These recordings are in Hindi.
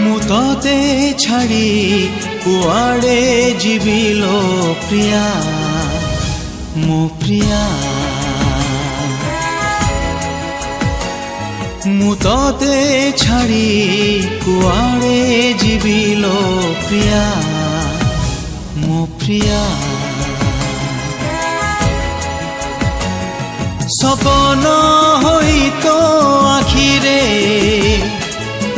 ମୁଁ ତତେ ଛାଡ଼ି କୁଆଡ଼େ ଯିବି ଲୋ ପ୍ରିୟା ମୋ ପ୍ରିୟା ମୁଁ ତତେ ଛାଡ଼ି କୁଆଡ଼େ ଯିବି ଲୋ ପ୍ରିୟା ମୋ ପ୍ରିୟା ସପନ ହୋଇ ତୋ ଆଖିରେ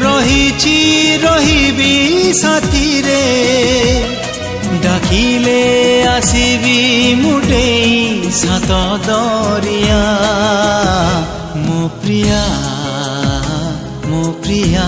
ରହିଛି ରହିବି ସାଥିରେ ଡାକିଲେ ଆସିବି ମୁଟେଇ ସାତ ଦରିଆ ମୋ ପ୍ରିୟା ମୋ ପ୍ରିୟା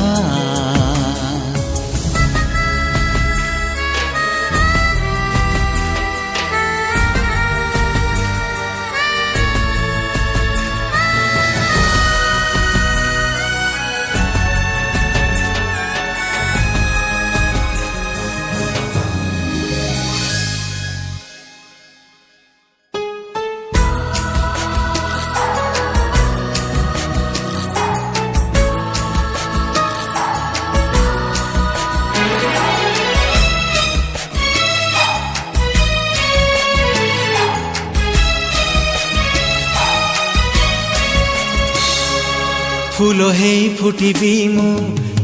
फूल हे फुटिबी मु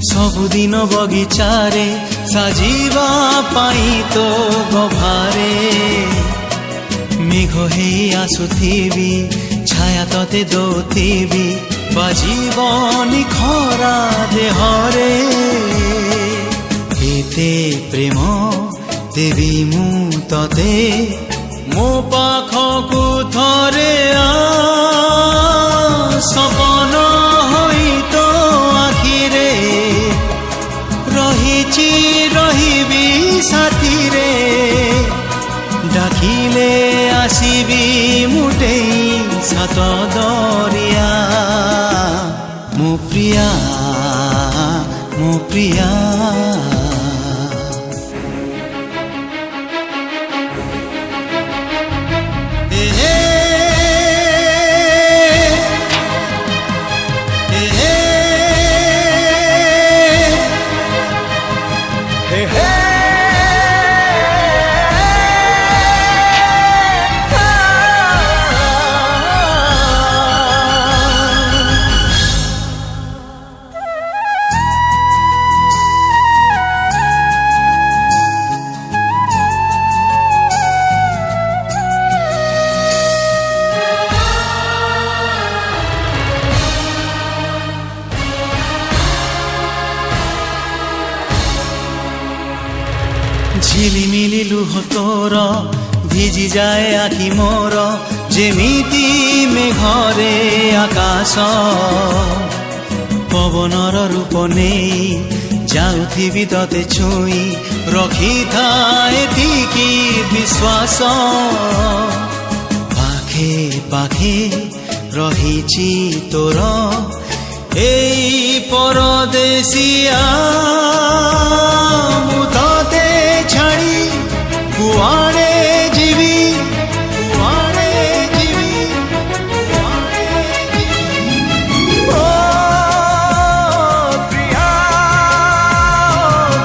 सबुदिन बगिचारे साजिबा पाई तो गभारे मेघ हे आसुथिबी छाया तते दौथिबी बाजीबनी खरा देहरे एते प्रेम देवी मु तते मो पाखकु थरे आ सपन रहिबी साथिरे डाकिले आसीबी मुटेई सात दरिया मो प्रिया मो प्रिया झिलिमिली लुह तोर भिजी जाए आखि मोर जेमिति मेघरे आकाश पवनर रूप नहीं जाउथिबी तते छुई रखी थाए एतिकी विश्वास पाखे पाखे रहिछि तोर एई परदेसिया मु तते छाड़ी कुआड़े जीवी कुआड़े जीवी कुआड़े जीवी ओ प्रिया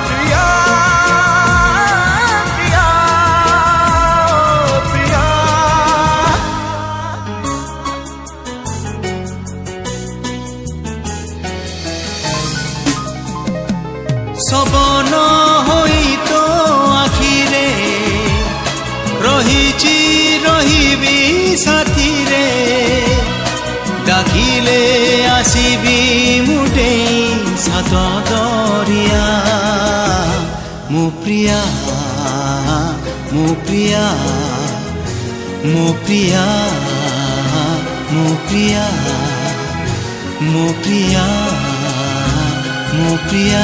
प्रिया प्रिया प्रिया सपन होई तो आखिरे रहिछि रहिबी साथिरे डाकिले आसीबी मुटेई सात दरिया मो प्रिया मो प्रिया मो प्रिया मो प्रिया मो प्रिया मो प्रिया